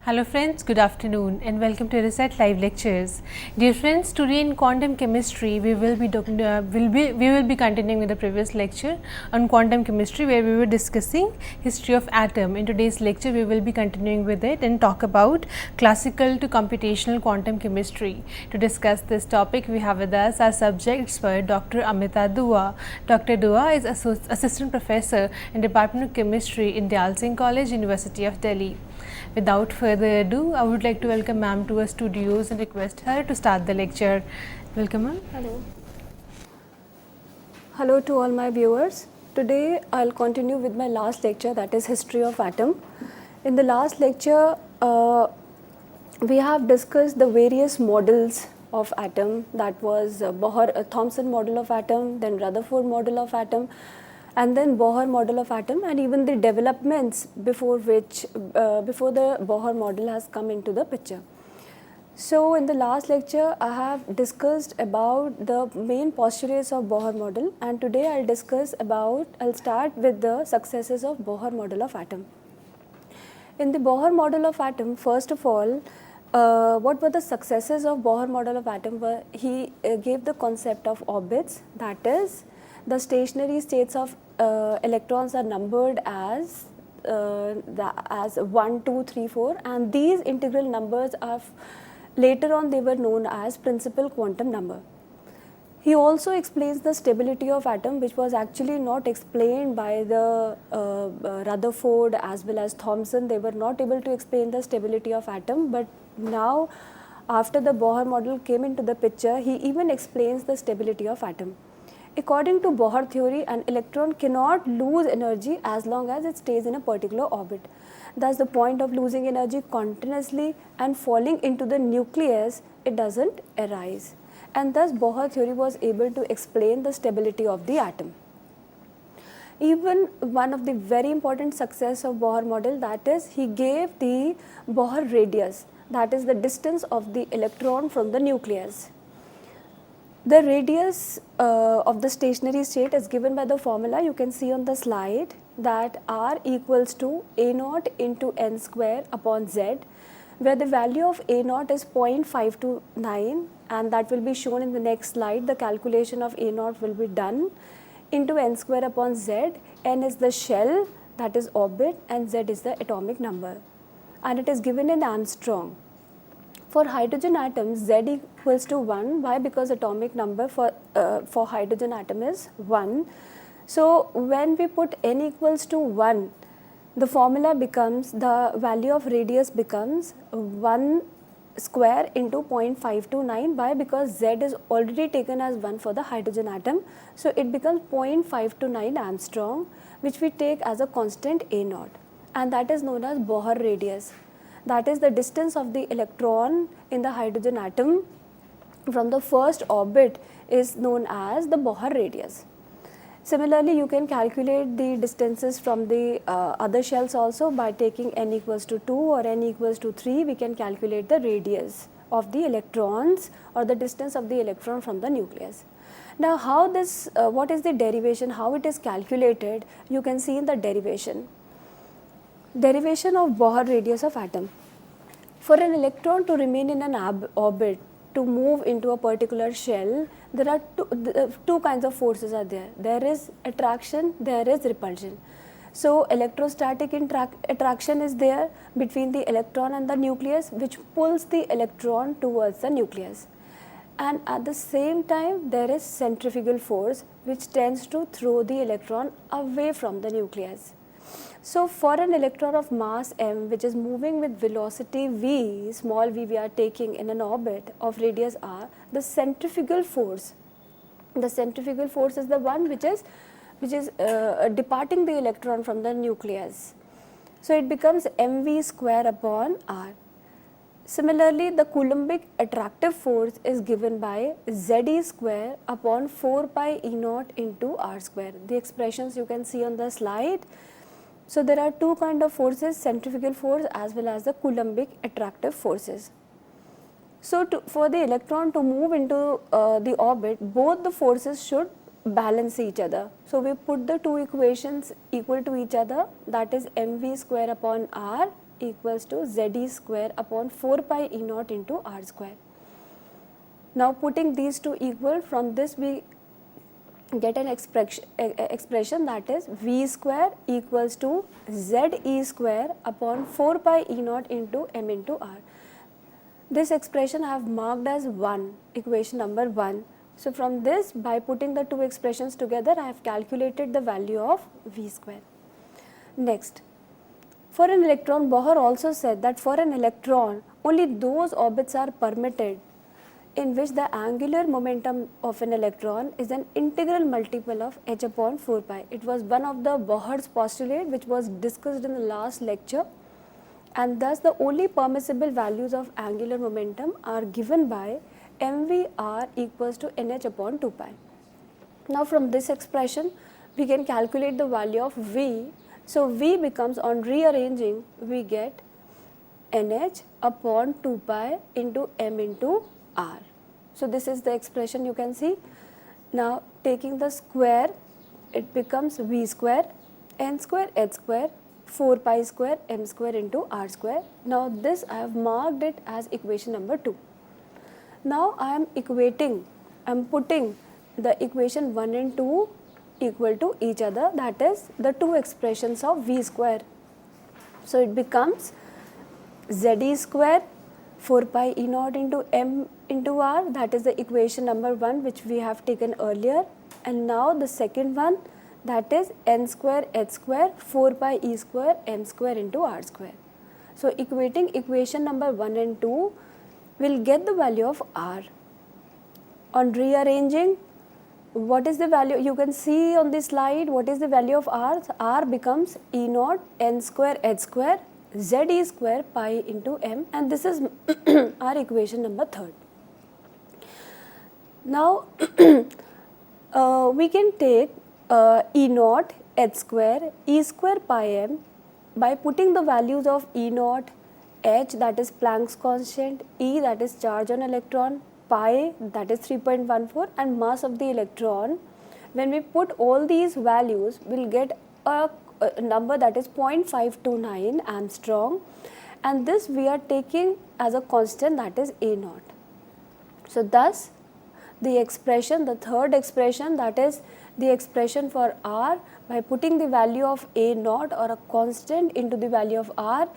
Hello friends, good afternoon and welcome to Reset Live Lectures. Dear friends, today in quantum chemistry we will be continuing with the previous lecture on quantum chemistry where we were discussing history of atom. In today's lecture we will be continuing with it and talk about classical to computational quantum chemistry. To discuss this topic we have with us our subject expert Dr. Amita Dua. Dr. Dua is assistant professor in Department of Chemistry in Dayal Singh College, University of Delhi. Without further ado, I would like to welcome ma'am to our studios and request her to start the lecture. Welcome ma'am. Hello. Hello to all my viewers. Today I'll continue with my last lecture, that is history of atom. In the last lecture, we have discussed the various models of atom, that was Thomson model of atom, then Rutherford model of atom, and then Bohr model of atom, and even the developments before the Bohr model has come into the picture. So in the last lecture I have discussed about the main postulates of Bohr model, and today I'll start with the successes of Bohr model of atom. In the Bohr model of atom, first of all, what were the successes of Bohr model of atom? He gave the concept of orbits, that is, the stationary states of electrons are numbered as 1, 2, 3, 4, and these integral numbers are later on they were known as principal quantum number. He also explains the stability of atom, which was actually not explained by the Rutherford as well as Thomson. They were not able to explain the stability of atom, but now after the Bohr model came into the picture, he even explains the stability of atom. According to Bohr theory, an electron cannot lose energy as long as it stays in a particular orbit. Thus, the point of losing energy continuously and falling into the nucleus, it doesn't arise. And thus, Bohr theory was able to explain the stability of the atom. Even one of the very important success of Bohr model, that is, he gave the Bohr radius, that is the distance of the electron from the nucleus. The radius of the stationary state is given by the formula you can see on the slide, that R equals to A naught into n square upon Z, where the value of A naught is 0.529, and that will be shown in the next slide. The calculation of A naught will be done into n square upon Z. N is the shell, that is orbit, and Z is the atomic number, and it is given in Armstrong. For hydrogen atoms, Z equals to 1. Why? Because atomic number for hydrogen atom is 1. So when we put n equals to 1, the formula becomes, the value of radius becomes 1 square into 0.529. Why? Because Z is already taken as 1 for the hydrogen atom. So it becomes 0.529 Armstrong, which we take as a constant A naught, and that is known as Bohr radius. That is the distance of the electron in the hydrogen atom from the first orbit is known as the Bohr radius. Similarly, you can calculate the distances from the other shells also by taking n equals to 2 or n equals to 3. We can calculate the radius of the electrons or the distance of the electron from the nucleus. Now, how this, what is the derivation, how it is calculated, you can see in the derivation. Derivation of Bohr radius of atom. For an electron to remain in an orbit, to move into a particular shell, there are two kinds of forces are there. There is attraction, there is repulsion. So electrostatic attraction is there between the electron and the nucleus, which pulls the electron towards the nucleus. And at the same time, there is centrifugal force, which tends to throw the electron away from the nucleus. So for an electron of mass m, which is moving with velocity v, small v we are taking in an orbit of radius r, the centrifugal force is the one which is departing the electron from the nucleus. So it becomes mv square upon r. Similarly, the Coulombic attractive force is given by Ze square upon 4 pi E naught into r square. The expressions you can see on the slide. So there are two kinds of forces, centrifugal force as well as the Coulombic attractive forces. So for the electron to move into the orbit, both the forces should balance each other. So we put the two equations equal to each other, that is mv square upon r equals to ZE square upon 4 pi E naught into R square. Now putting these two equal, from this we get an expression that is V square equals to ZE square upon 4 pi E naught into M into R. This expression I have marked as 1, equation number 1. So from this, by putting the two expressions together, I have calculated the value of V square. Next, for an electron, Bohr also said that for an electron, only those orbits are permitted in which the angular momentum of an electron is an integral multiple of h upon 4 pi. It was one of the Bohr's postulate which was discussed in the last lecture, and thus the only permissible values of angular momentum are given by mvr equals to nh upon 2 pi. Now from this expression we can calculate the value of V. So V becomes, on rearranging, we get nh upon 2 pi into m into r. So this is the expression you can see. Now taking the square, it becomes V square n square h square 4 pi square m square into r square. Now this I have marked it as equation number 2. Now I am putting the equation 1 and 2 equal to each other, that is the two expressions of V square. So it becomes ZE square 4 pi E naught into M into R, that is the equation number 1 which we have taken earlier, and now the second one, that is n square h square 4 pi E square M square into R square. So equating equation number 1 and 2 will get the value of R. On rearranging, what is the value? You can see on this slide what is the value of R. R becomes E naught n square h square ZE square pi into M, and this is our equation number 3. Now we can take E naught h square E square pi M by putting the values of E naught, h, that is Planck's constant, E, that is charge on electron, pi, that is 3.14, and mass of the electron. When we put all these values, we will get a number that is 0.529 Armstrong, and this we are taking as a constant, that is A naught. So thus the expression, the third expression, that is the expression for R, by putting the value of A naught or a constant into the value of R,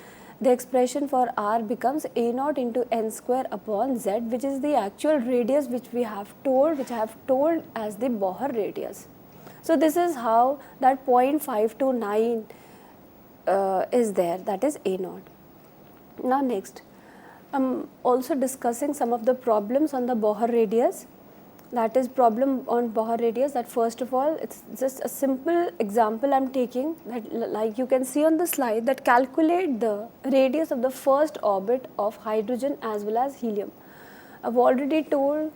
the expression for R becomes A naught into n square upon z, which is the actual radius which I have told as the Bohr radius. So this is how that 0.529 is there, that is A naught. Now next, I am also discussing some of the problems on the Bohr radius. That is problem on Bohr radius, that first of all, it's just a simple example I am taking, that like you can see on the slide, that calculate the radius of the first orbit of hydrogen as well as helium. I have already told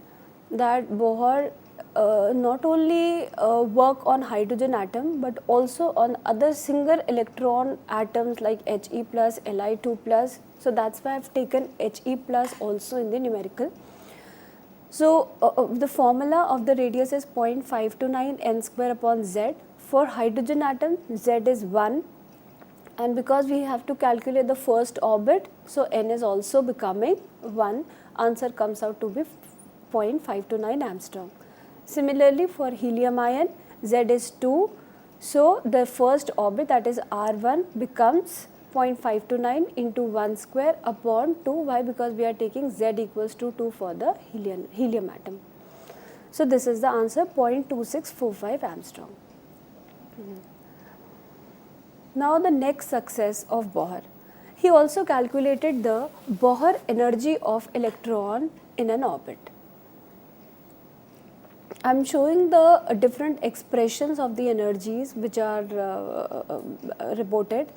that Bohr not only work on hydrogen atom but also on other single electron atoms like He plus, Li2 plus. So that's why I have taken He plus also in the numerical. So the formula of the radius is 0.529 n square upon z. For hydrogen atom, z is 1, and because we have to calculate the first orbit, so n is also becoming 1. Answer comes out to be 0.529 Armstrong. Similarly, for helium ion, z is 2, so the first orbit, that is R1, becomes 0.529 into 1 square upon 2. Why? Because we are taking z equals to 2 for the helium atom. So this is the answer, 0.2645 Armstrong. Now the next success of Bohr. He also calculated the Bohr energy of electron in an orbit. I am showing the different expressions of the energies which are reported.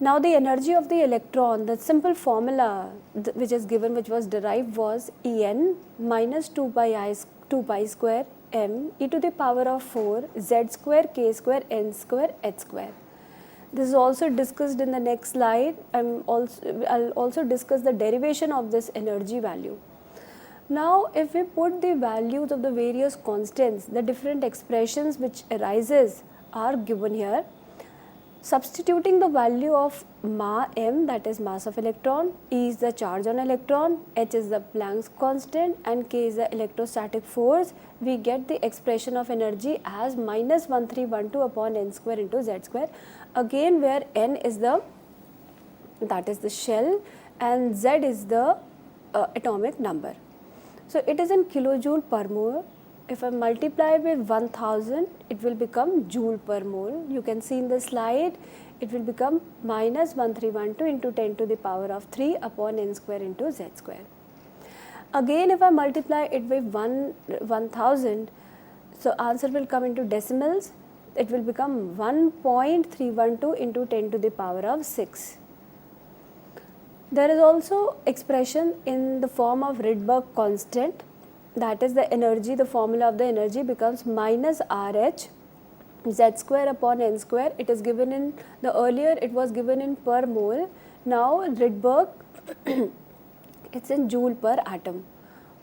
Now the energy of the electron, the simple formula which is given, which was derived, was En minus 2 pi square m e to the power of 4 z square k square n square h square. This is also discussed in the next slide. I'll also discuss the derivation of this energy value. Now if we put the values of the various constants, the different expressions which arises are given here. Substituting the value of m, that is mass of electron, E is the charge on electron, h is the Planck's constant and k is the electrostatic force, we get the expression of energy as minus 1312 upon n square into z square, again where n is the, that is the shell, and z is the atomic number. So it is in kilojoule per mole. If I multiply with 1000, it will become joule per mole. You can see in the slide, it will become minus 1312 into 10 to the power of 3 upon n square into z square. Again, if I multiply it with 1000, so answer will come into decimals. It will become 1.312 into 10 to the power of 6. There is also expression in the form of Rydberg constant, that is the energy, the formula of the energy becomes minus RH z square upon n square. It is given in, the earlier it was given in per mole, now Rydberg it's in joule per atom.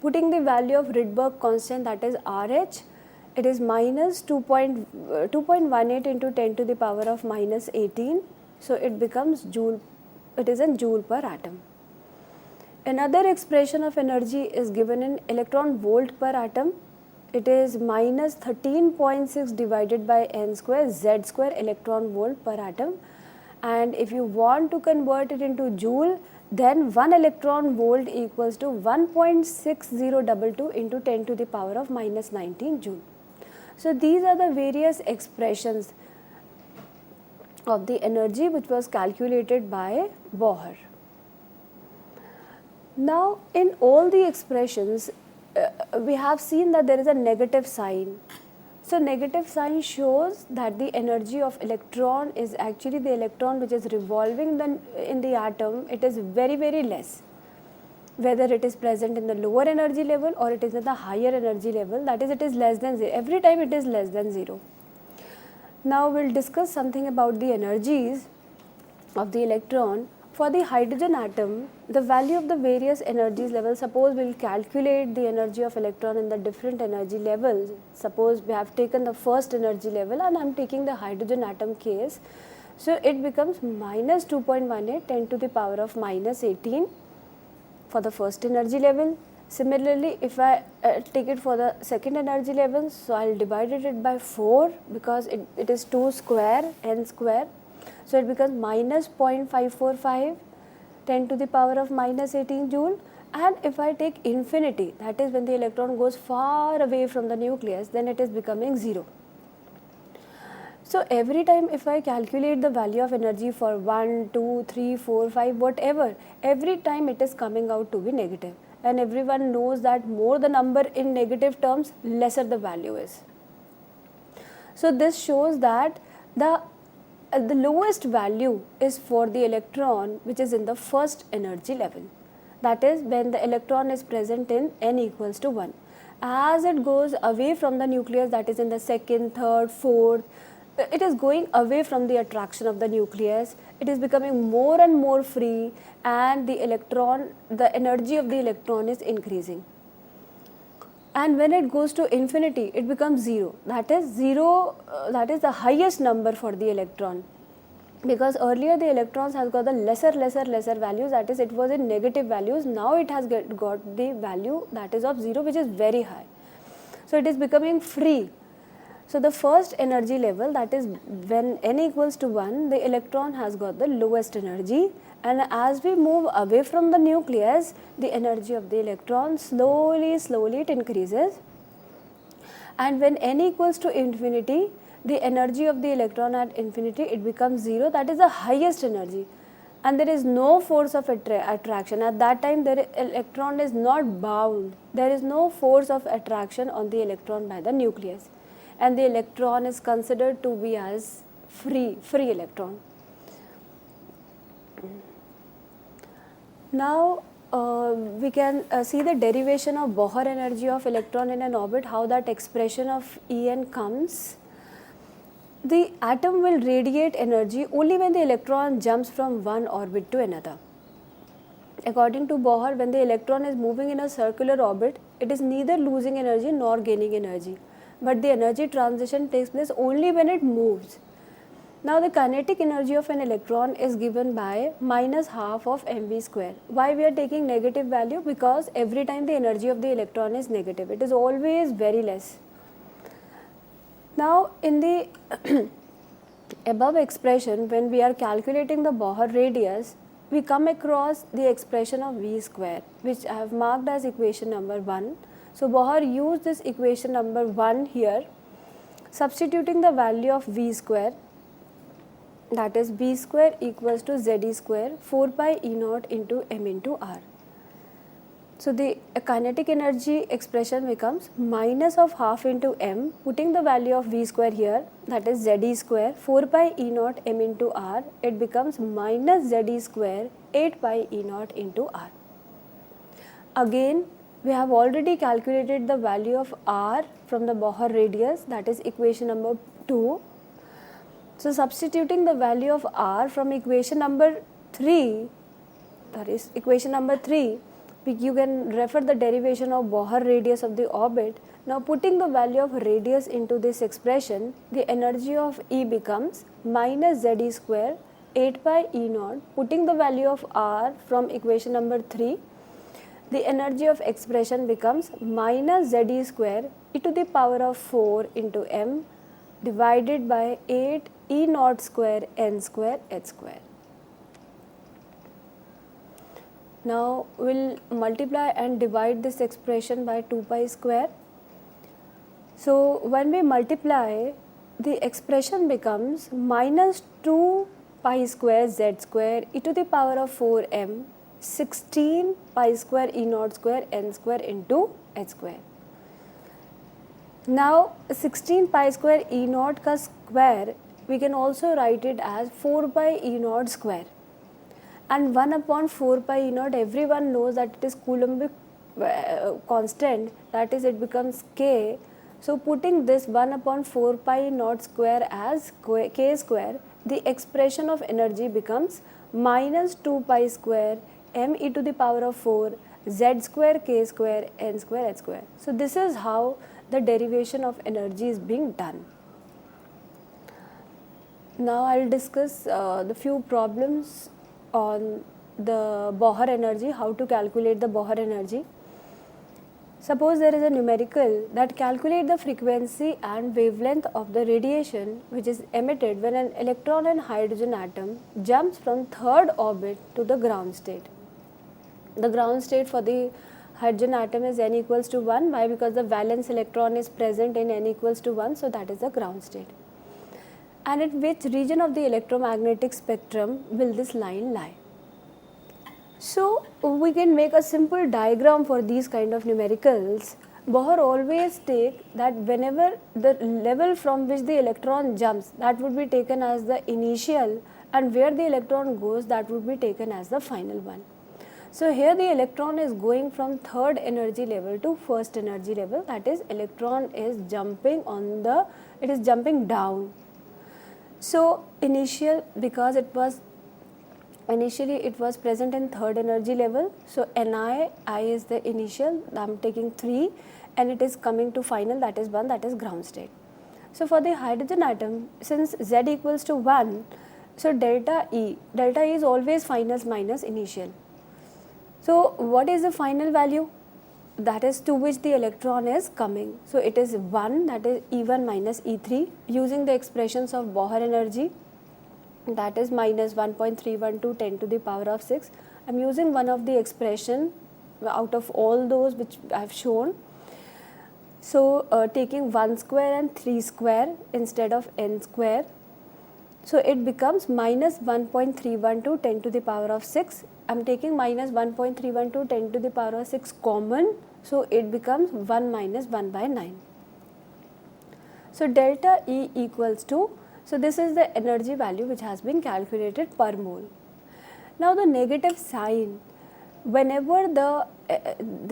Putting the value of Rydberg constant, that is RH, it is minus 2.18 into 10 to the power of minus 18. So it becomes joule, it is in joule per atom. Another expression of energy is given in electron volt per atom. It is minus 13.6 divided by n square z square electron volt per atom. And if you want to convert it into joule, then 1 electron volt equals to 1.6022 into 10 to the power of minus 19 joule. So these are the various expressions of the energy which was calculated by Bohr. Now in all the expressions we have seen that there is a negative sign. So negative sign shows that the energy of electron is actually the electron which is revolving in the atom, it is very less. Whether it is present in the lower energy level or it is at the higher energy level, that is it is less than 0, every time it is less than 0. Now we will discuss something about the energies of the electron. For the hydrogen atom, the value of the various energies levels, suppose we will calculate the energy of electron in the different energy levels. Suppose we have taken the first energy level and I am taking the hydrogen atom case. So it becomes minus 2.18 10 to the power of minus 18 for the first energy level. Similarly, if I take it for the second energy level, so I will divide it by 4 because it is 2 square, n square. So it becomes minus 0.545 10 to the power of minus 18 joule. And if I take infinity, that is when the electron goes far away from the nucleus, then it is becoming 0. So every time if I calculate the value of energy for 1, 2, 3, 4, 5, whatever, every time it is coming out to be negative. And everyone knows that more the number in negative terms, lesser the value is. So this shows that the lowest value is for the electron which is in the first energy level. That is when the electron is present in n equals to 1. As it goes away from the nucleus, that is in the second, third, fourth, it is going away from the attraction of the nucleus, it is becoming more and more free and the electron, the energy of the electron is increasing. And when it goes to infinity, it becomes 0. That is 0, that is the highest number for the electron. Because earlier the electrons has got the lesser values, that is it was in negative values, now it has got the value that is of 0 which is very high. So it is becoming free. So the first energy level, that is when n equals to 1, the electron has got the lowest energy, and as we move away from the nucleus, the energy of the electron slowly it increases, and when n equals to infinity, the energy of the electron at infinity, it becomes 0, that is the highest energy, and there is no force of attraction. At that time the electron is not bound, there is no force of attraction on the electron by the nucleus, and the electron is considered to be as free electron. Now we can see the derivation of Bohr energy of electron in an orbit, how that expression of En comes. The atom will radiate energy only when the electron jumps from one orbit to another. According to Bohr, when the electron is moving in a circular orbit, it is neither losing energy nor gaining energy, but the energy transition takes place only when it moves. Now the kinetic energy of an electron is given by minus half of mv square. Why we are taking negative value? Because every time the energy of the electron is negative, it is always very less. Now in the above expression, when we are calculating the Bohr radius, we come across the expression of v square, which I have marked as equation number 1. So Bohr used this equation number 1 here, substituting the value of v square, that is v square equals to ze square 4 pi E naught into m into r. So the kinetic energy expression becomes minus of half into m, putting the value of v square here, that is ze square 4 pi E naught m into r, it becomes minus ze square 8 pi E naught into r. Again, we have already calculated the value of r from the Bohr radius, that is equation number 2. So substituting the value of r from equation number 3, that is equation number 3, you can refer the derivation of Bohr radius of the orbit. Now putting the value of radius into this expression, the energy of E becomes minus ze square 8 pi E naught. Putting the value of r from equation number 3, the energy of expression becomes minus ze square e to the power of 4 into m divided by 8 E naught square n square h square. Now we will multiply and divide this expression by 2 pi square. So when we multiply, the expression becomes minus 2 pi square z square e to the power of 4m 16 pi square E naught square n square into h square. Now 16 pi square E naught ka square, we can also write it as 4 pi E naught square. And 1 upon 4 pi E naught, everyone knows that it is Coulombic constant, that is it becomes k. So putting this 1 upon 4 pi E naught square as k square, the expression of energy becomes minus 2 pi square m e to the power of 4 z square k square n square h square. So this is how the derivation of energy is being done. Now I will discuss the few problems on the Bohr energy, how to calculate the Bohr energy. Suppose there is a numerical that calculate the frequency and wavelength of the radiation which is emitted when an electron and hydrogen atom jumps from third orbit to the ground state. The ground state for the hydrogen atom is n equals to 1. Why? Because the valence electron is present in n equals to 1, so that is the ground state. And at which region of the electromagnetic spectrum will this line lie? So we can make a simple diagram for these kind of numericals. Bohr always take that whenever the level from which the electron jumps, that would be taken as the initial, and where the electron goes, that would be taken as the final one. So here the electron is going from third energy level to first energy level, that is electron is jumping down. So initial, because initially it was present in third energy level, so Ni, I is the initial, I am taking 3, and it is coming to final, that is 1, that is ground state. So for the hydrogen atom, since Z equals to 1, so delta E is always final minus initial. So what is the final value? That is to which the electron is coming. So it is 1, that is E1 minus E3, using the expressions of Bohr energy, that is minus 1.312 10 to the power of 6. I am using one of the expression out of all those which I have shown. So taking 1 square and 3 square instead of n square. So it becomes minus 1.312 10 to the power of 6. I am taking minus 1.312 10 to the power of 6 common. So it becomes 1 minus 1 by 9. So delta E equals to, so this is the energy value which has been calculated per mole. Now the negative sign, whenever the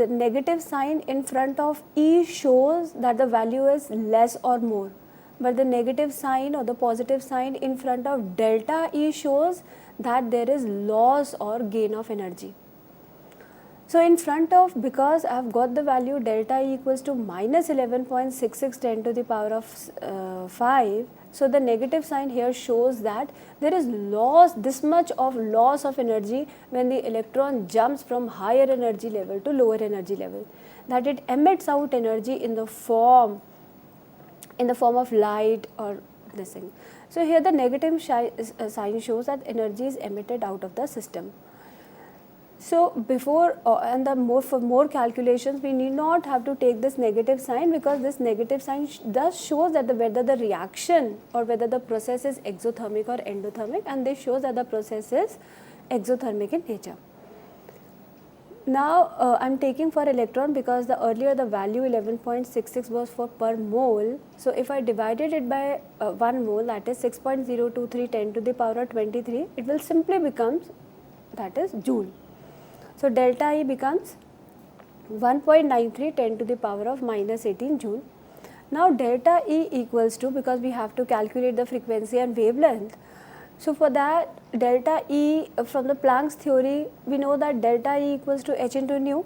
negative sign in front of E shows that the value is less or more, but the negative sign or the positive sign in front of delta E shows that there is loss or gain of energy. So in front of, because I have got the value delta E equals to minus 11.66 10 to the power of 5, so the negative sign here shows that there is loss, this much of loss of energy when the electron jumps from higher energy level to lower energy level, that it emits out energy in the form of light or this thing. So here the negative sign shows that energy is emitted out of the system. So before for more calculations, we need not have to take this negative sign, because this negative sign does shows that whether the reaction or whether the process is exothermic or endothermic, and this shows that the process is exothermic in nature. Now I am taking for electron, because the earlier the value 11.66 was for per mole. So if I divided it by 1 mole, that is 6.023 10 to the power of 23, it will simply becomes, that is joule. So delta E becomes 1.93 10 to the power of minus 18 joule. Now delta E equals to, because we have to calculate the frequency and wavelength, so for that delta E from the Planck's theory, we know that delta E equals to h into nu.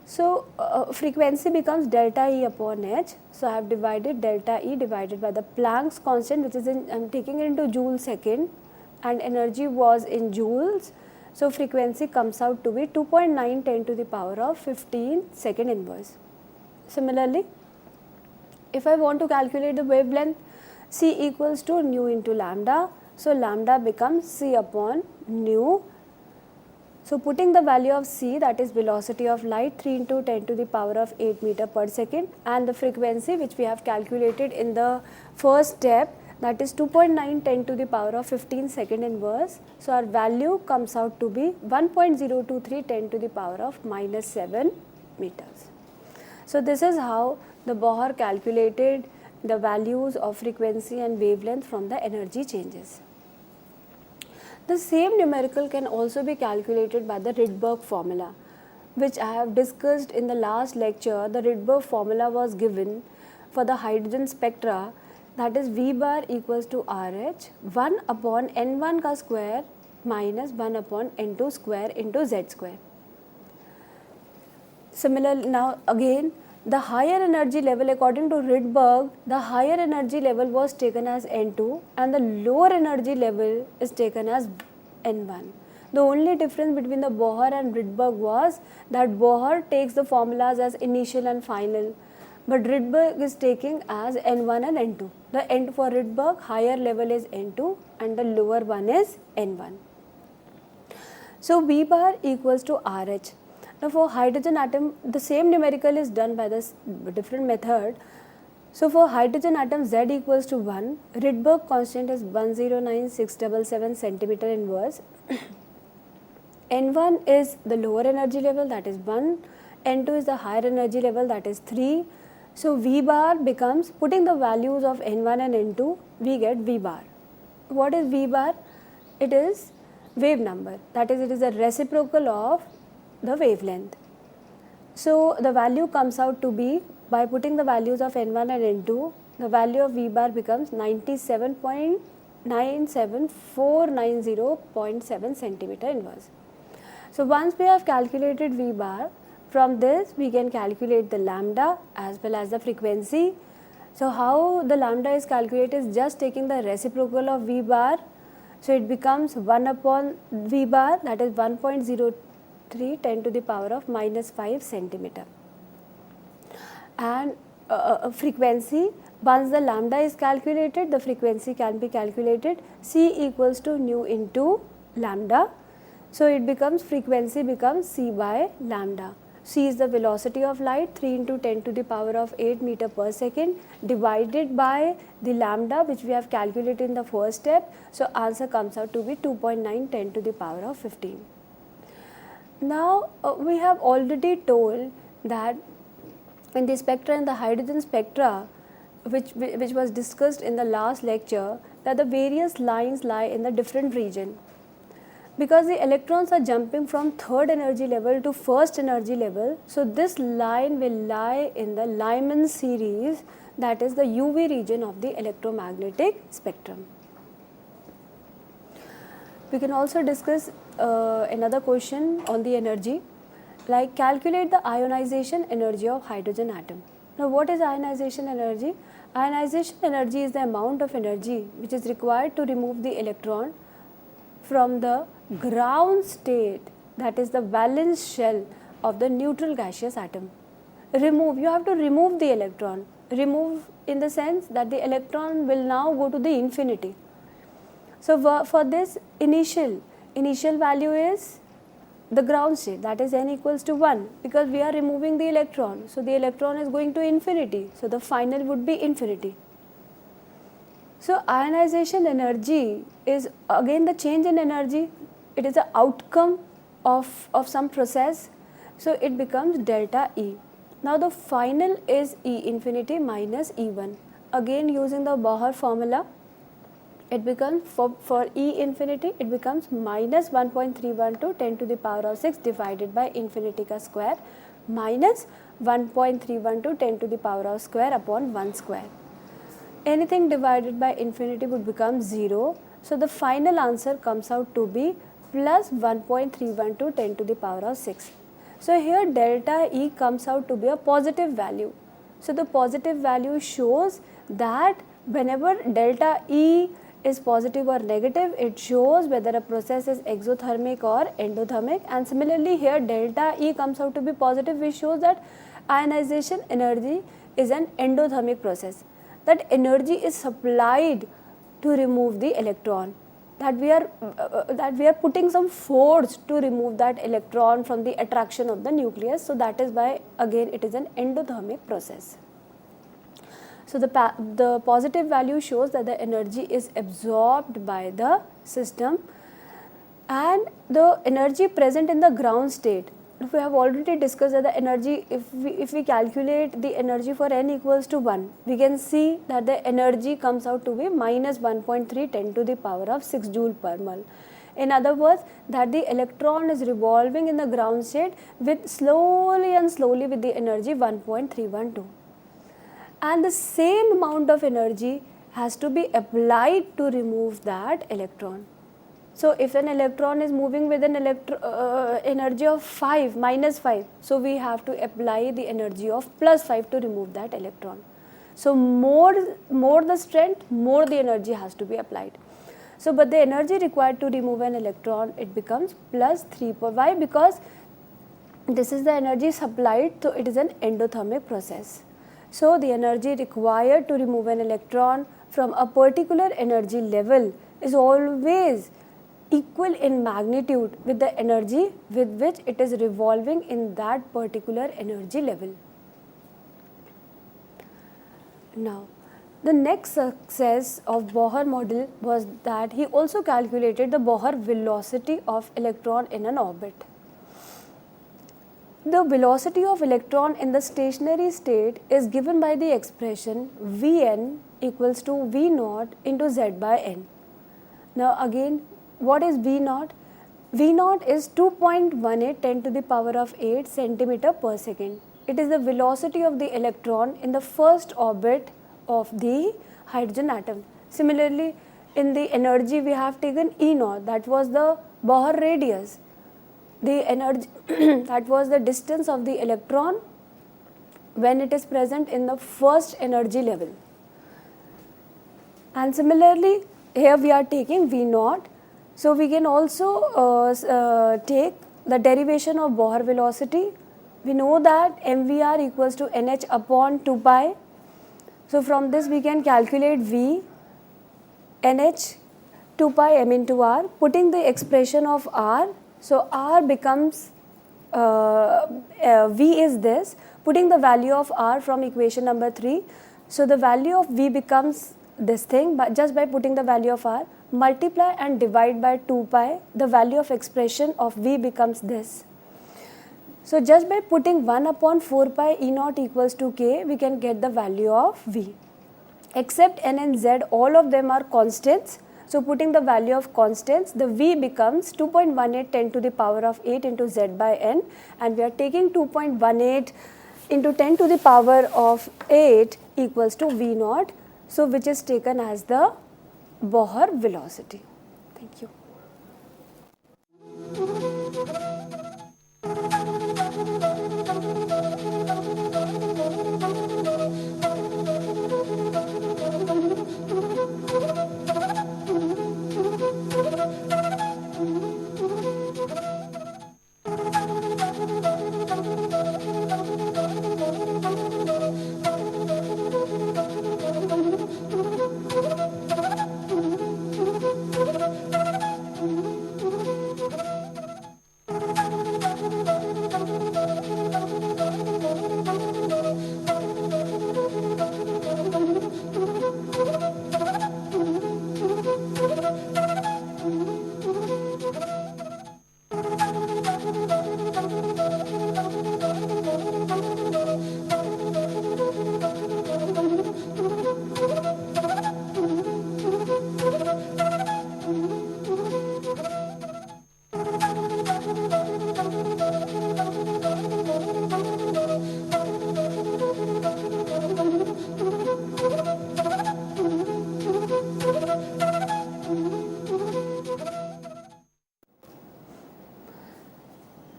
So frequency becomes delta E upon h. So I have divided delta E divided by the Planck's constant, which is in, I am taking it into joule second, and energy was in joules. So frequency comes out to be 2.9 10 to the power of 15 second inverse. Similarly, if I want to calculate the wavelength, C equals to nu into lambda. So lambda becomes C upon nu. So putting the value of C, that is velocity of light, 3 into 10 to the power of 8 meter per second, and the frequency which we have calculated in the first step, that is 2.9 10 to the power of 15 second inverse. So our value comes out to be 1.023 10 to the power of minus 7 meters. So this is how the Bohr calculated the values of frequency and wavelength from the energy changes. The same numerical can also be calculated by the Rydberg formula, which I have discussed in the last lecture. The Rydberg formula was given for the hydrogen spectra, that is V bar equals to RH 1 upon N1 ka square minus 1 upon N2 square into Z square. Similarly, now again, the higher energy level, according to Rydberg, the higher energy level was taken as N2 and the lower energy level is taken as N1. The only difference between the Bohr and Rydberg was that Bohr takes the formulas as initial and final, but Rydberg is taking as N1 and N2. The N for Rydberg, higher level is N2 and the lower one is N1. So V bar equals to RH. Now for hydrogen atom, the same numerical is done by this different method. So for hydrogen atom Z equals to 1, Rydberg constant is 109677 centimeter inverse. N1 is the lower energy level, that is 1. N2 is the higher energy level, that is 3. So V bar becomes, putting the values of N1 and N2, we get V bar. What is V bar? It is wave number, that is, it is a reciprocal of the wavelength. So the value comes out to be, by putting the values of N1 and N2, the value of V bar becomes 97.97490.7 centimeter inverse. So once we have calculated V bar, from this we can calculate the lambda as well as the frequency. So how the lambda is calculated is just taking the reciprocal of V bar. So it becomes 1 upon V bar, that is 1.03 10 to the power of minus 5 centimeter. And frequency, once the lambda is calculated, the frequency can be calculated. C equals to nu into lambda. So it becomes, frequency becomes C by lambda. C is the velocity of light, 3 into 10 to the power of 8 meter per second, divided by the lambda which we have calculated in the first step. So answer comes out to be 2.9 10 to the power of 15. Now we have already told that in the spectra, in the hydrogen spectra, which was discussed in the last lecture, that the various lines lie in the different region. Because the electrons are jumping from third energy level to first energy level, so this line will lie in the Lyman series, that is the UV region of the electromagnetic spectrum. We can also discuss another question on the energy. like calculate the ionization energy of hydrogen atom. Now what is ionization energy? Ionization energy is the amount of energy which is required to remove the electron from the ground state, that is the valence shell of the neutral gaseous atom. Remove, you have to remove the electron. Remove in the sense that the electron will now go to the infinity. So for this initial value is the ground state, that is n equals to 1, because we are removing the electron. So the electron is going to infinity. So the final would be infinity. So ionization energy is again the change in energy. It is the outcome of some process. So it becomes delta E. Now the final is E infinity minus E1. Again using the Bohr formula, it becomes for E infinity, it becomes minus 1.312 10 to the power of 6 divided by infinity ka square minus 1.312 10 to the power of square upon 1 square. Anything divided by infinity would become 0. So the final answer comes out to be plus 1.312 10 to the power of 6. So here delta E comes out to be a positive value. So the positive value shows that whenever delta E is positive or negative, it shows whether a process is exothermic or endothermic, and similarly here delta E comes out to be positive, which shows that ionization energy is an endothermic process. That energy is supplied to remove the electron, that we are putting some force to remove that electron from the attraction of the nucleus. So that is why again it is an endothermic process. So the positive value shows that the energy is absorbed by the system, and the energy present in the ground state, we have already discussed that the energy, if we calculate the energy for n equals to 1, we can see that the energy comes out to be minus 1.3 10 to the power of 6 joule per mole. In other words, that the electron is revolving in the ground state with slowly with the energy 1.312. And the same amount of energy has to be applied to remove that electron. So if an electron is moving with an energy of minus 5, so we have to apply the energy of plus 5 to remove that electron. So more the strength, more the energy has to be applied. So but the energy required to remove an electron, it becomes plus 3. Why? Because this is the energy supplied, so it is an endothermic process. So the energy required to remove an electron from a particular energy level is always equal in magnitude with the energy with which it is revolving in that particular energy level. Now, the next success of Bohr model was that he also calculated the Bohr velocity of electron in an orbit. The velocity of electron in the stationary state is given by the expression Vn equals to V naught into Z by n. Now again, what is V naught? V naught is 2.18 10 to the power of 8 centimeter per second. It is the velocity of the electron in the first orbit of the hydrogen atom. Similarly, in the energy we have taken E naught, that was the Bohr radius. The energy that was the distance of the electron when it is present in the first energy level. And similarly, here we are taking V naught. So we can also take the derivation of Bohr velocity. We know that mvr equals to nh upon 2 pi. So from this we can calculate V, nh, 2 pi m into r, putting the expression of r. So r becomes, V is this, putting the value of r from equation number 3. So the value of V becomes this thing, but just by putting the value of r, multiply and divide by 2 pi, the value of expression of V becomes this. So just by putting 1 upon 4 pi E naught equals to k, we can get the value of V. Except n and z, all of them are constants. So putting the value of constants, the V becomes 2.18 10 to the power of 8 into Z by n, and we are taking 2.18 into 10 to the power of 8 equals to V naught, so which is taken as the Bohr velocity. Thank you.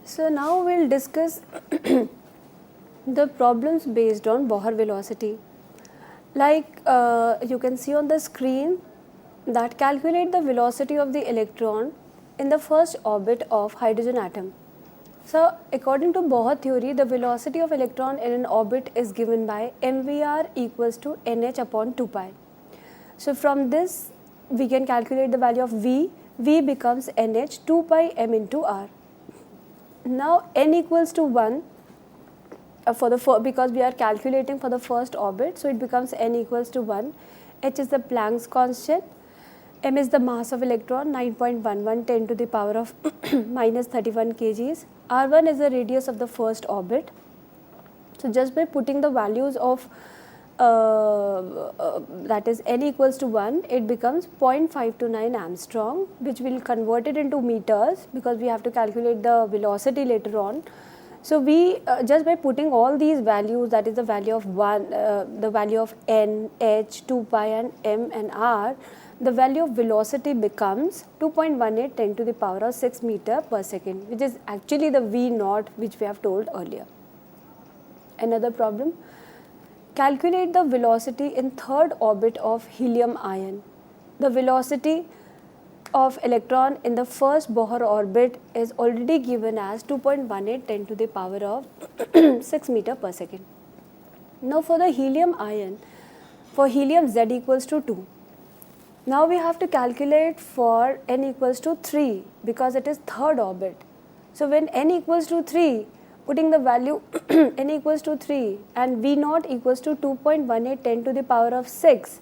So now we'll discuss the problems based on Bohr velocity. Like you can see on the screen that calculate the velocity of the electron in the first orbit of hydrogen atom. So according to Bohr theory, the velocity of electron in an orbit is given by mvr equals to nh upon 2 pi. So from this we can calculate the value of v. V becomes nh 2 pi m into r. Now n equals to 1 because we are calculating for the first orbit, so it becomes n equals to 1. H is the Planck's constant. M is the mass of electron, 9.11 10 to the power of minus 31 kgs. R1 is the radius of the first orbit. So just by putting the values of that is n equals to 1, it becomes 0.529 Armstrong, which will convert it into meters because we have to calculate the velocity later on. So we just by putting all these values, that is the value of 1, the value of n, h, 2 pi and m and r, the value of velocity becomes 2.18 10 to the power of 6 meter per second, which is actually the v naught which we have told earlier. Another problem, calculate the velocity in third orbit of helium ion. The velocity of electron in the first Bohr orbit is already given as 2.18 10 to the power of 6 meter per second. Now for the helium ion, for helium z equals to 2. Now we have to calculate for n equals to 3 because it is third orbit. So when n equals to 3, putting the value n equals to 3 and v naught equals to 2.18 10 to the power of 6,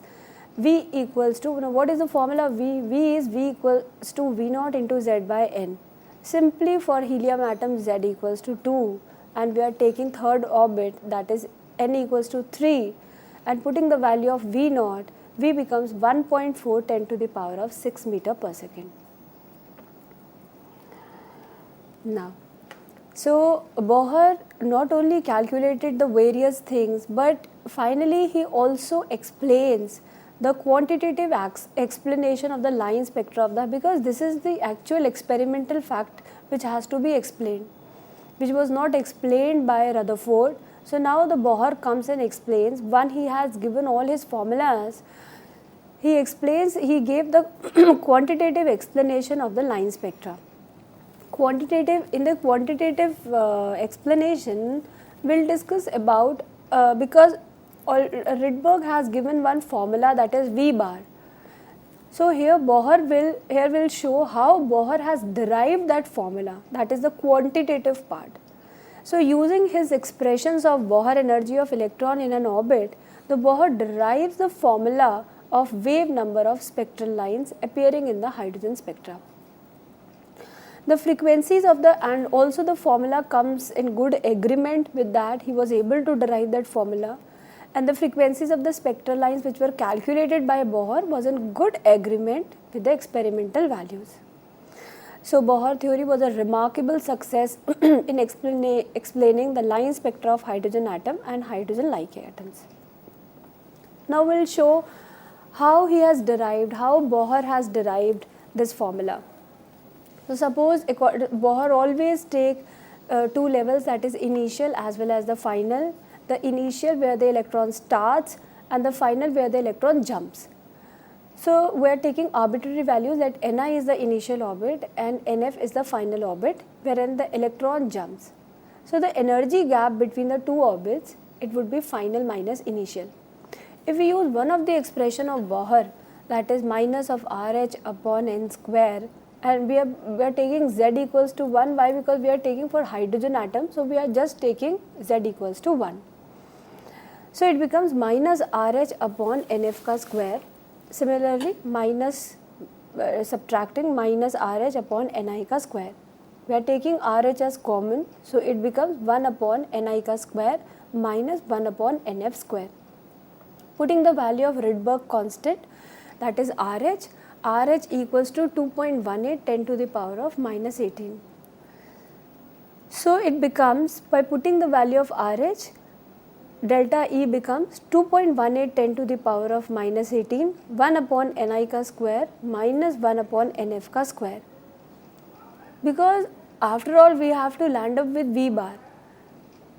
v equals to, now what is the formula v? V is v equals to v naught into z by n. Simply for helium atom z equals to 2 and we are taking third orbit, that is n equals to 3, and putting the value of v naught, v becomes 1.4 10 to the power of 6 meter per second. Now, so Bohr not only calculated the various things, but finally he also explains the quantitative explanation of the line spectra of that, because this is the actual experimental fact which has to be explained, which was not explained by Rutherford. So now the Bohr comes and explains. One, he has given all his formulas. He explains, he gave the quantitative explanation of the line spectra. In the quantitative explanation, we'll discuss about, because Rydberg has given one formula, that is V bar. So here Bohr will show how Bohr has derived that formula, that is the quantitative part. So using his expressions of Bohr energy of electron in an orbit, the Bohr derives the formula of wave number of spectral lines appearing in the hydrogen spectra. The frequencies of and also the formula comes in good agreement with that. He was able to derive that formula, and the frequencies of the spectral lines which were calculated by Bohr was in good agreement with the experimental values. So Bohr theory was a remarkable success in explaining the line spectra of hydrogen atom and hydrogen-like atoms. Now we'll show how Bohr has derived this formula. So suppose Bohr always take two levels, that is initial as well as the final. The initial where the electron starts and the final where the electron jumps. So we are taking arbitrary values, that Ni is the initial orbit and Nf is the final orbit wherein the electron jumps. So the energy gap between the two orbits, it would be final minus initial. If we use one of the expression of Bohr, that is minus of RH upon n square, and we are taking Z equals to 1, why? Because we are taking for hydrogen atom, so we are just taking Z equals to 1. So it becomes minus RH upon Nf ka square. Similarly, subtracting minus RH upon Ni ka square. We are taking RH as common, so it becomes 1 upon Ni ka square minus 1 upon Nf square. Putting the value of Rydberg constant, that is RH equals to 2.18 10 to the power of minus 18. So it becomes, by putting the value of RH, delta E becomes 2.18 10 to the power of minus 18, 1 upon Ni ka square minus 1 upon Nf ka square. Because after all we have to land up with V bar,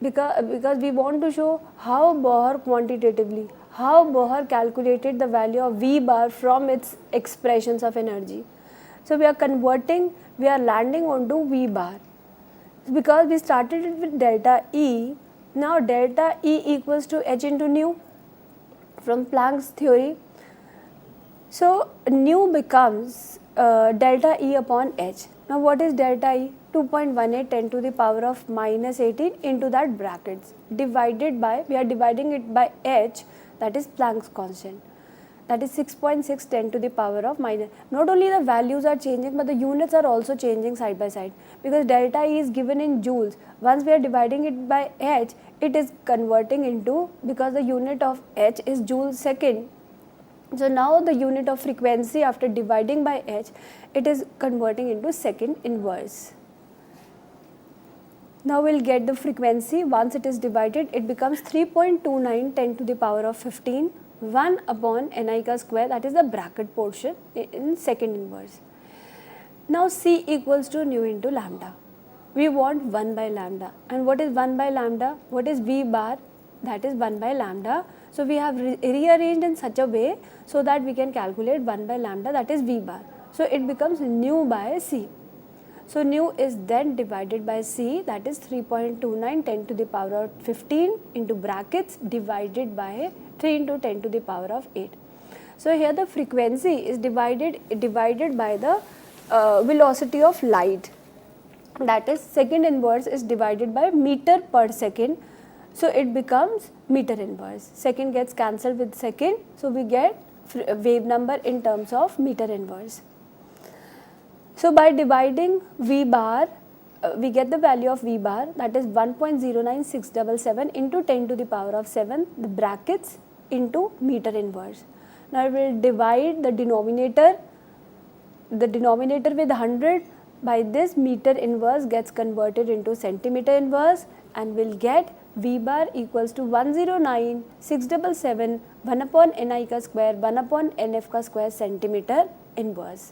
because we want to show how Bohr quantitatively, how Bohr calculated the value of V bar from its expressions of energy. So we are converting, we are landing onto V bar, because we started it with delta E. Now delta E equals to h into nu from Planck's theory. So nu becomes delta E upon h. Now what is delta E? 2.18 10 to the power of minus 18 into that brackets, divided by, we are dividing it by h, that is Planck's constant, that is 6.6 10 to the power of minus. Not only the values are changing, but the units are also changing side by side, because delta E is given in joules. Once we are dividing it by h, it is converting into, because the unit of h is joule second. So now the unit of frequency after dividing by h, it is converting into second inverse. Now we will get the frequency. Once it is divided, it becomes 3.29 10 to the power of 15, 1 upon ni ka square, that is the bracket portion in second inverse. Now C equals to nu into lambda. We want 1 by lambda. And what is 1 by lambda? What is V bar? That is 1 by lambda. So we have rearranged in such a way so that we can calculate 1 by lambda, that is V bar. So it becomes nu by C. So nu is then divided by C, that is 3.29 10 to the power of 15 into brackets divided by 3 into 10 to the power of 8. So here the frequency is divided by the velocity of light, that is second inverse is divided by meter per second. So it becomes meter inverse. Second gets cancelled with second, so we get wave number in terms of meter inverse. So by dividing V bar, we get the value of V bar, that is 1.09677 into 10 to the power of 7, the brackets into meter inverse. Now we will divide the denominator with 100. By this, meter inverse gets converted into centimeter inverse, and we will get V bar equals to 109,677 1 upon ni ka square 1 upon nf ka square centimeter inverse.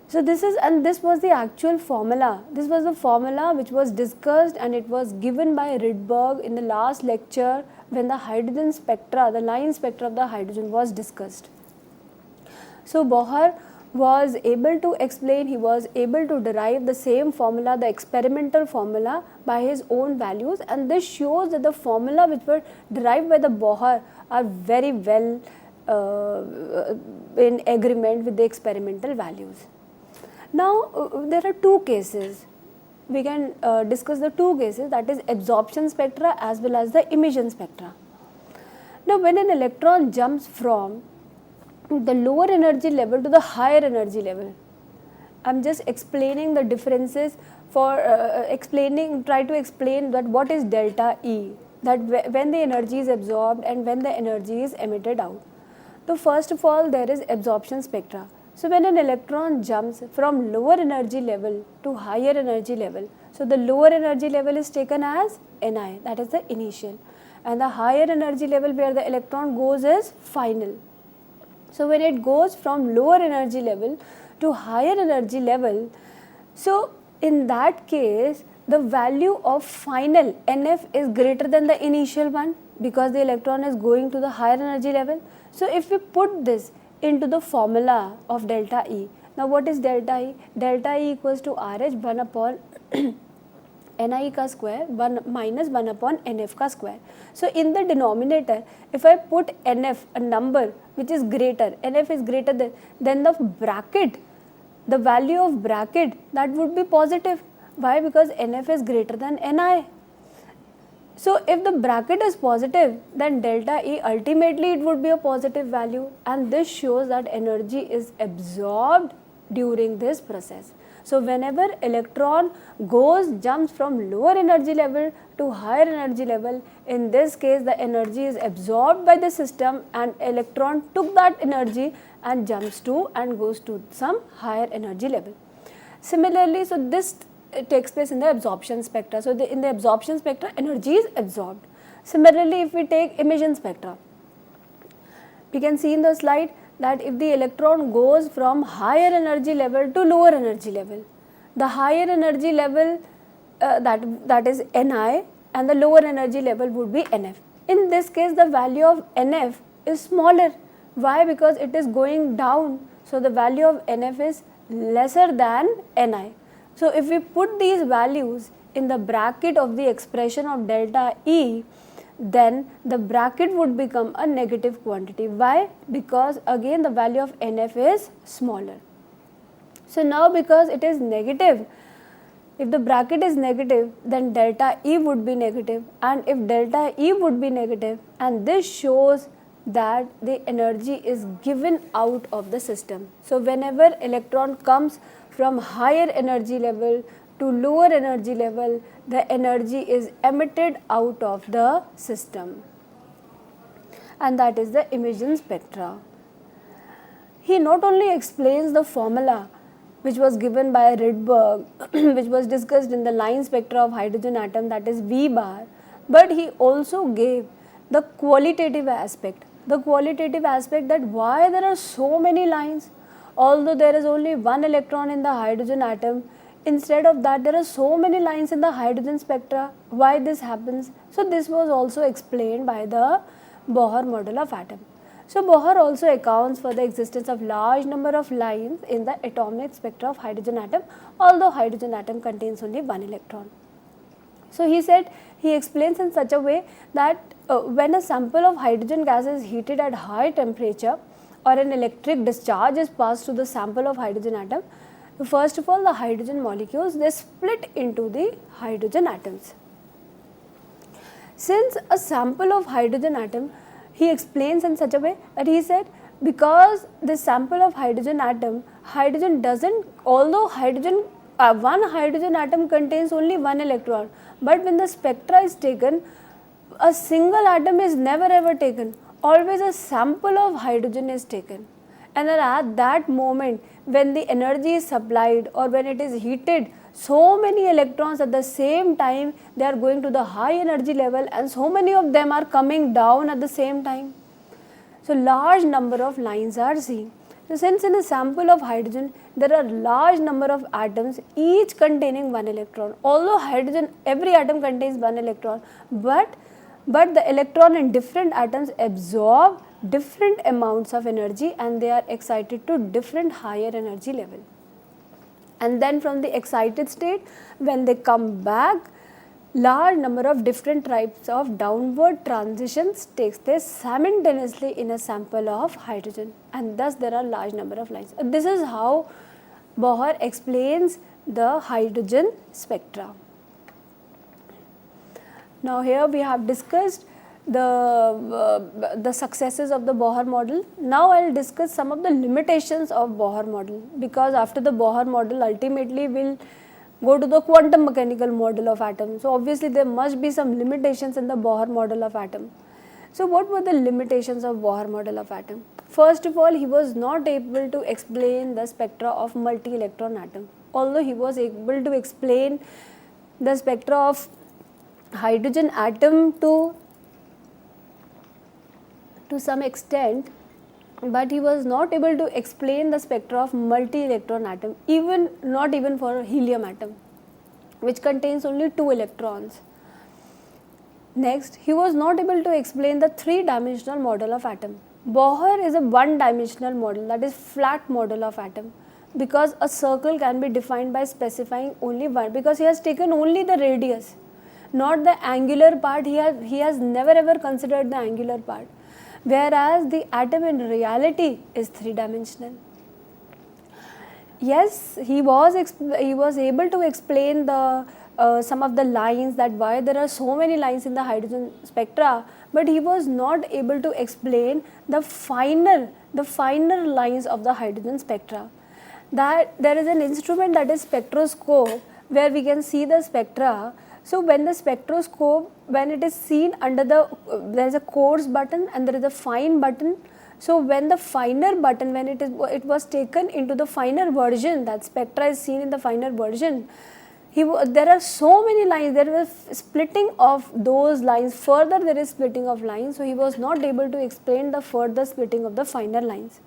So this was the actual formula. This was the formula which was discussed, and it was given by Rydberg in the last lecture when the hydrogen spectra, the line spectra of the hydrogen was discussed. So Bohr was able to explain, he was able to derive the same formula, the experimental formula, by his own values, and this shows that the formula which were derived by the Bohr are very well in agreement with the experimental values. Now there are two cases. We can discuss the two cases, that is absorption spectra as well as the emission spectra. Now when an electron jumps from the lower energy level to the higher energy level, I am just explaining the differences for try to explain that what is delta E, that when the energy is absorbed and when the energy is emitted out. So first of all, there is absorption spectra. So when an electron jumps from lower energy level to higher energy level, so the lower energy level is taken as Ni, that is the initial, and the higher energy level where the electron goes is final. So when it goes from lower energy level to higher energy level, so in that case the value of final Nf is greater than the initial one, because the electron is going to the higher energy level. So if we put this into the formula of delta E, now what is delta E? Delta E equals to RH 1 upon Ni ka square 1 minus 1 upon Nf ka square. So in the denominator, if I put Nf, a number which is greater, Nf is greater than the bracket, the value of bracket, that would be positive. Why? Because Nf is greater than Ni. So if the bracket is positive, then delta E ultimately it would be a positive value, and this shows that energy is absorbed during this process. So whenever electron jumps from lower energy level to higher energy level, in this case the energy is absorbed by the system, and electron took that energy and jumps to and goes to some higher energy level. Similarly, so this takes place in the absorption spectra. So in the absorption spectra, energy is absorbed. Similarly, if we take emission spectra, we can see in the slide that if the electron goes from higher energy level to lower energy level, the higher energy level that is Ni, and the lower energy level would be Nf. In this case, the value of Nf is smaller. Why? Because it is going down, so the value of Nf is lesser than Ni. So if we put these values in the bracket of the expression of delta E, then the bracket would become a negative quantity. Why? Because again the value of Nf is smaller. So now because it is negative, if the bracket is negative, then delta E would be negative, and if delta E would be negative, and this shows that the energy is given out of the system. So whenever electron comes from higher energy level to lower energy level, the energy is emitted out of the system, and that is the emission spectra. He not only explains the formula which was given by Rydberg, which was discussed in the line spectra of hydrogen atom, that is V bar, but he also gave the qualitative aspect. The qualitative aspect that why there are so many lines, although there is only one electron in the hydrogen atom, instead of that there are so many lines in the hydrogen spectra, why this happens. So this was also explained by the Bohr model of atom. So Bohr also accounts for the existence of large number of lines in the atomic spectra of hydrogen atom, although hydrogen atom contains only one electron. So he explains in such a way that when a sample of hydrogen gas is heated at high temperature, or an electric discharge is passed to the sample of hydrogen atom, first of all the hydrogen molecules, they split into the hydrogen atoms. Since a sample of hydrogen atom, he explains in such a way that he said, because this sample of hydrogen atom, hydrogen doesn't, although one hydrogen atom contains only one electron, but when the spectra is taken, a single atom is never ever taken, always a sample of hydrogen is taken. And then at that moment, when the energy is supplied or when it is heated, so many electrons at the same time, they are going to the high energy level, and so many of them are coming down at the same time. So large number of lines are seen. So since in a sample of hydrogen, there are large number of atoms, each containing one electron. Although hydrogen, every atom contains one electron, but the electron in different atoms absorb different amounts of energy, and they are excited to different higher energy level. And then from the excited state, when they come back, large number of different types of downward transitions takes place simultaneously in a sample of hydrogen, and thus there are large number of lines. This is how Bohr explains the hydrogen spectra. Now here we have discussed the successes of the Bohr model. Now I will discuss some of the limitations of Bohr model, because after the Bohr model ultimately we will go to the quantum mechanical model of atom. So obviously there must be some limitations in the Bohr model of atom. So what were the limitations of Bohr model of atom? First of all, he was not able to explain the spectra of multi-electron atom. Although he was able to explain the spectra of hydrogen atom to some extent, but he was not able to explain the spectra of multi-electron atom, not even for helium atom, which contains only 2 electrons. Next, he was not able to explain the 3-dimensional model of atom. Bohr is a 1-dimensional model, that is flat model of atom, because a circle can be defined by specifying only one, because he has taken only the radius, not the angular part. He has never ever considered the angular part, whereas the atom in reality is 3-dimensional. Yes, he was able to explain the some of the lines, that why there are so many lines in the hydrogen spectra, but he was not able to explain the finer lines of the hydrogen spectra. That there is an instrument, that is spectroscope, where we can see the spectra. So when the spectroscope, when it is seen under there is a coarse button and there is a fine button. So when the finer button, when it was taken into the finer version, that spectra is seen in the finer version, there are so many lines, there was splitting of those lines, further there is splitting of lines, so he was not able to explain the further splitting of the finer lines.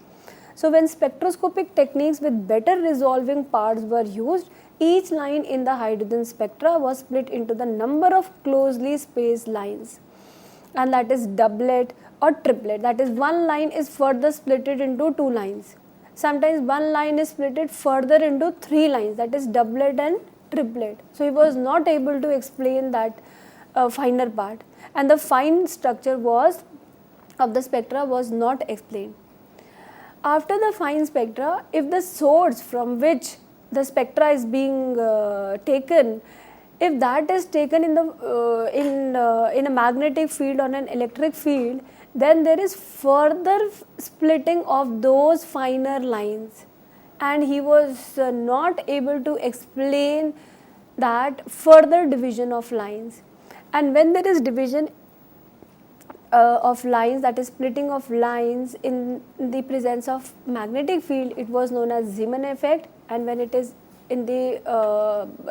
So when spectroscopic techniques with better resolving parts were used, each line in the hydrogen spectra was split into the number of closely spaced lines, and that is doublet or triplet. That is, one line is further splitted into two lines. Sometimes one line is splitted further into three lines, that is doublet and triplet. So he was not able to explain that finer part, and the fine structure of the spectra was not explained. After the fine spectra, if the source from which the spectra is being taken, if that is taken in a magnetic field or an electric field, then there is further splitting of those finer lines, and he was not able to explain that further division of lines. And when there is division of lines, that is splitting of lines in the presence of magnetic field, it was known as Zeeman effect, and when it is in the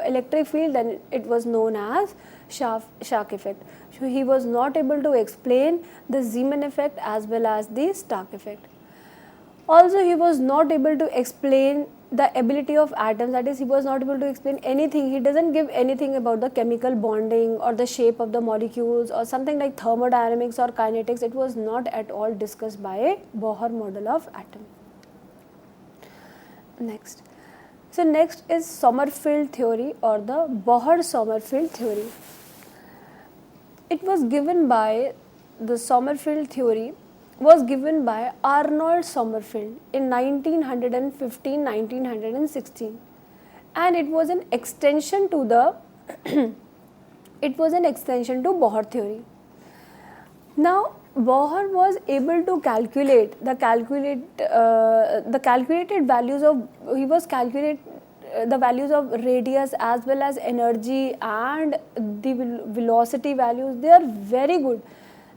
electric field, then it was known as Stark effect. So he was not able to explain the Zeeman effect as well as the Stark effect. Also, he was not able to explain the ability of atoms, that is, he was not able to explain anything. He doesn't give anything about the chemical bonding or the shape of the molecules or something like thermodynamics or kinetics. It was not at all discussed by Bohr model of atom. Next. So next is Sommerfeld theory or the Bohr-Sommerfeld theory. It was given by the Sommerfeld theory was given by Arnold Sommerfeld in 1915-1916, and it was an extension to the Bohr theory. Now Bohr was able to calculate the calculated values of the values of radius as well as energy and the velocity values. They are very good,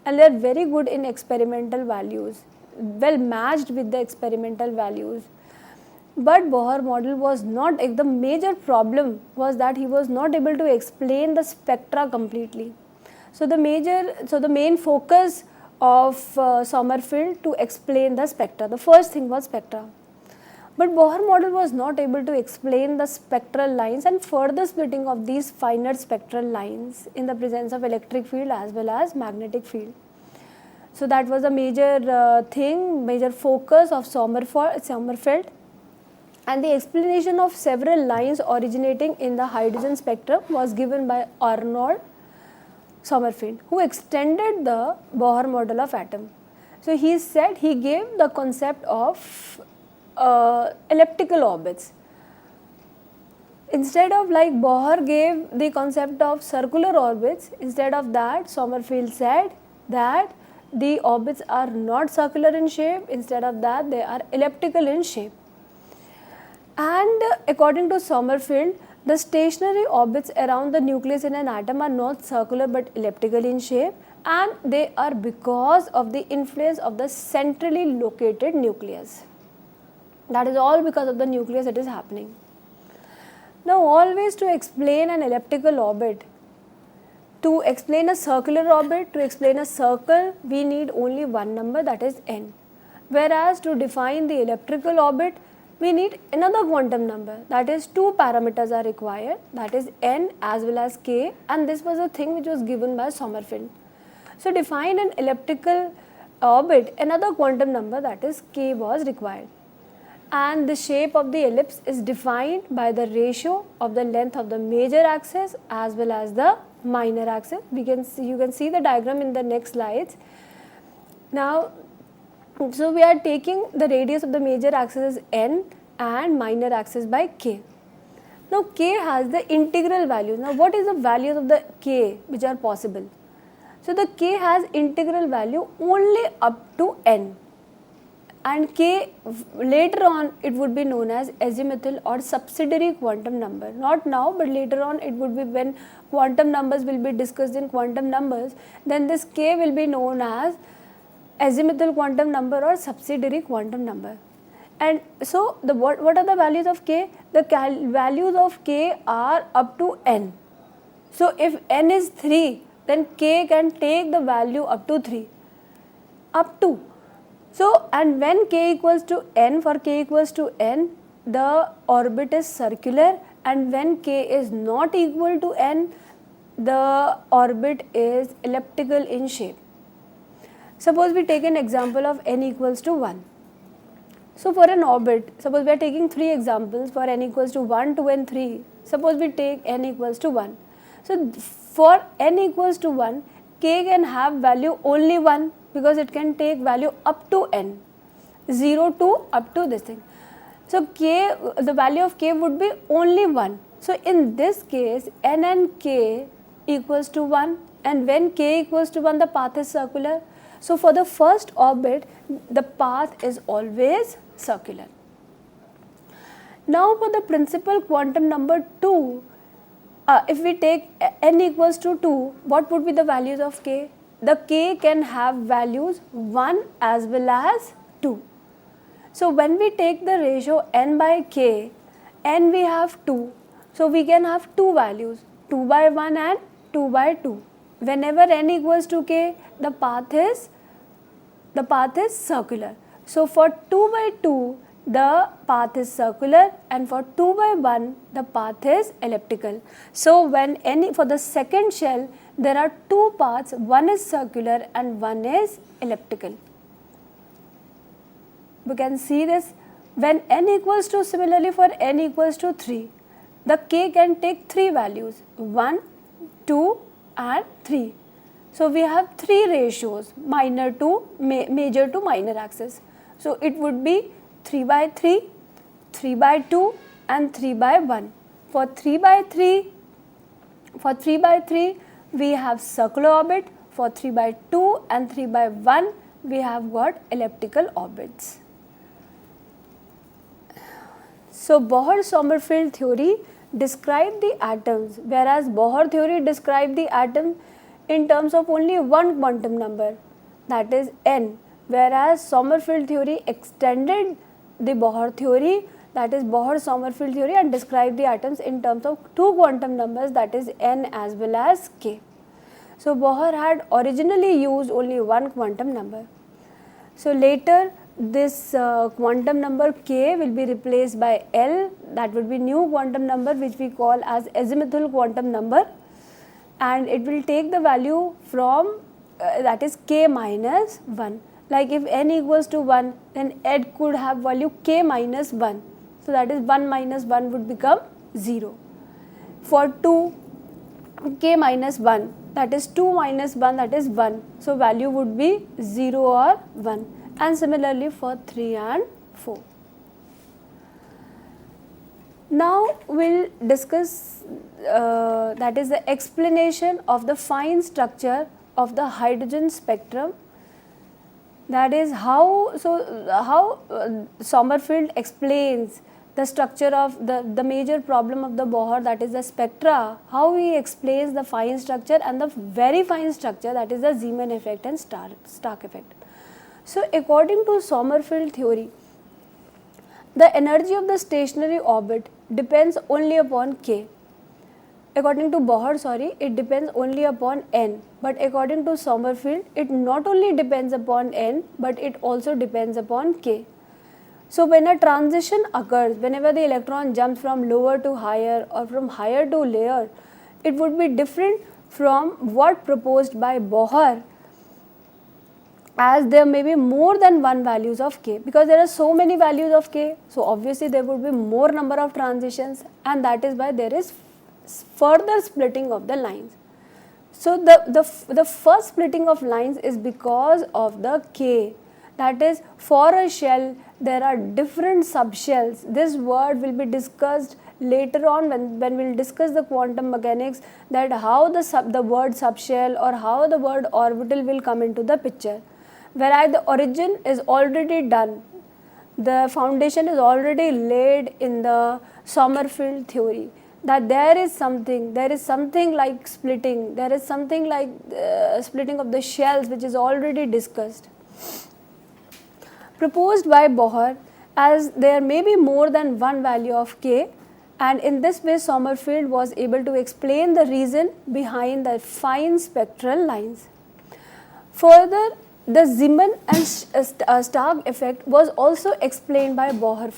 and they are very good in experimental values, well matched with the experimental values. But Bohr model was not, the major problem was that he was not able to explain the spectra completely. So the main focus of Sommerfeld to explain the spectra, the first thing was spectra. But Bohr model was not able to explain the spectral lines and further splitting of these finer spectral lines in the presence of electric field as well as magnetic field. So that was a major focus of Sommerfeld, and the explanation of several lines originating in the hydrogen spectrum was given by Arnold Sommerfeld, who extended the Bohr model of atom. So he gave the concept of elliptical orbits. Instead of, like Bohr gave the concept of circular orbits, instead of that Sommerfeld said that the orbits are not circular in shape, instead of that they are elliptical in shape. And according to Sommerfeld, the stationary orbits around the nucleus in an atom are not circular but elliptical in shape, and they are because of the influence of the centrally located nucleus. That is all because of the nucleus it is happening. Now always to explain an elliptical orbit, to explain a circular orbit, to explain a circle, we need only one number, that is n. Whereas to define the elliptical orbit, we need another quantum number, that is two parameters are required, that is n as well as k, and this was a thing which was given by Sommerfeld. So define an elliptical orbit, another quantum number, that is k, was required. And the shape of the ellipse is defined by the ratio of the length of the major axis as well as the minor axis. You can see the diagram in the next slides. Now, so we are taking the radius of the major axis as n and minor axis by k. Now k has the integral values. Now what is the values of the k which are possible? So the k has integral value only up to n. And k later on it would be known as azimuthal or subsidiary quantum number. Not now, but later on it would be when quantum numbers will be discussed in quantum numbers, then this k will be known as azimuthal quantum number or subsidiary quantum number. And so what are the values of k? The values of k are up to n. So if n is 3, then k can take the value up to 3. Up to. So, and when k equals to n, for k equals to n, the orbit is circular, and when k is not equal to n, the orbit is elliptical in shape. Suppose we take an example of n equals to 1. So for an orbit, suppose we are taking 3 examples for n equals to 1, 2 and 3. Suppose we take n equals to 1. So for n equals to 1, k can have value only 1 because it can take value up to n, 0 to up to this thing. So k, the value of k would be only 1. So in this case, n and k equals to 1, and when k equals to 1, the path is circular. So for the first orbit, the path is always circular. Now for the principal quantum number 2, if we take n equals to 2, what would be the values of k? The k can have values 1 as well as 2. So when we take the ratio n by k, n we have 2. So we can have 2 values, 2 by 1 and 2 by 2. Whenever n equals to k, the path is circular. So for 2 by 2, the path is circular, and for 2 by 1, the path is elliptical. So when for the second shell, there are 2 paths, one is circular and one is elliptical. We can see this. When n equals to, similarly for n equals to 3, the k can take 3 values, 1, 2 and 3. So we have 3 ratios, minor to major to minor axis. So it would be 3 by 3, 3 by 2 and 3 by 1. For 3 by 3, we have circular orbit. For 3 by 2 and 3 by 1, we have got elliptical orbits. So Bohr-Sommerfeld theory described the atoms, whereas Bohr theory described the atom in terms of only one quantum number, that is n, whereas Sommerfeld theory extended the Bohr theory, that is Bohr-Sommerfeld theory, and described the atoms in terms of 2 quantum numbers, that is n as well as k. So Bohr had originally used only one quantum number. So later this quantum number k will be replaced by L, that would be new quantum number which we call as azimuthal quantum number, and it will take the value from that is k minus 1. Like if n equals to 1, then n could have value k minus 1. So that is 1 minus 1 would become 0. For 2, k minus 1, that is 2 minus 1, that is 1. So value would be 0 or 1. And similarly for 3 and 4. Now we'll discuss that is the explanation of the fine structure of the hydrogen spectrum. That is how Sommerfeld explains the structure of the major problem of the Bohr, that is the spectra, how he explains the fine structure and the very fine structure, that is the Zeeman effect and Stark effect. So according to Sommerfeld theory, the energy of the stationary orbit depends only upon k. According to Bohr, it depends only upon n, but according to Sommerfeld, it not only depends upon n, but it also depends upon k. So when a transition occurs, whenever the electron jumps from lower to higher or from higher to lower, it would be different from what proposed by Bohr, as there may be more than one values of k, because there are so many values of k, so obviously there would be more number of transitions, and that is why there is further splitting of the lines. So the first splitting of lines is because of the k, that is for a shell there are different subshells. This word will be discussed later on when we will discuss the quantum mechanics, that how the word subshell or how the word orbital will come into the picture. Whereas the origin is already done, the foundation is already laid in the Sommerfeld theory, that there is something like splitting, there is something like splitting of the shells which is already discussed. Proposed by Bohr, as there may be more than one value of k, and in this way Sommerfeld was able to explain the reason behind the fine spectral lines. Further, the Zeeman and Stark effect was also explained by Bohr,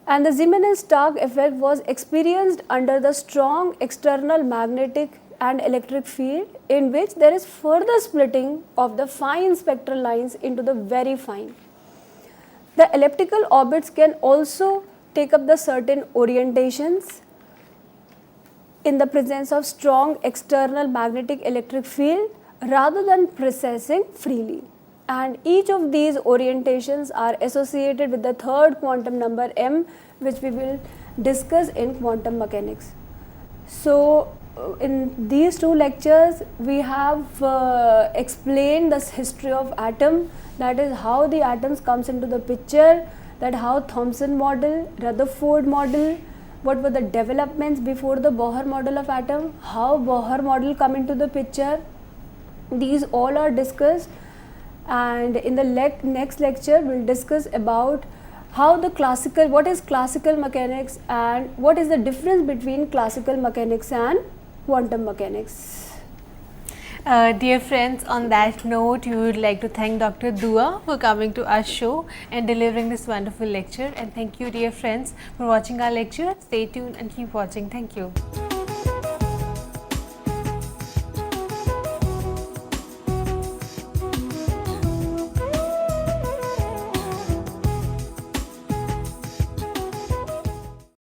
and the Zeeman and Stark effect was experienced under the strong external magnetic and electric field, in which there is further splitting of the fine spectral lines into the very fine. The elliptical orbits can also take up the certain orientations in the presence of strong external magnetic electric field rather than precessing freely. And each of these orientations are associated with the third quantum number m, which we will discuss in quantum mechanics. So, in these two lectures we have explained the history of atom, that is how the atoms comes into the picture, that how Thomson model, Rutherford model, what were the developments before the Bohr model of atom, how Bohr model come into the picture. These all are discussed, and in the next lecture we will discuss about how the what is classical mechanics and what is the difference between classical mechanics and quantum mechanics. Dear friends, on that note, we would like to thank Dr. Dua for coming to our show and delivering this wonderful lecture. And thank you, dear friends, for watching our lecture. Stay tuned and keep watching. Thank you.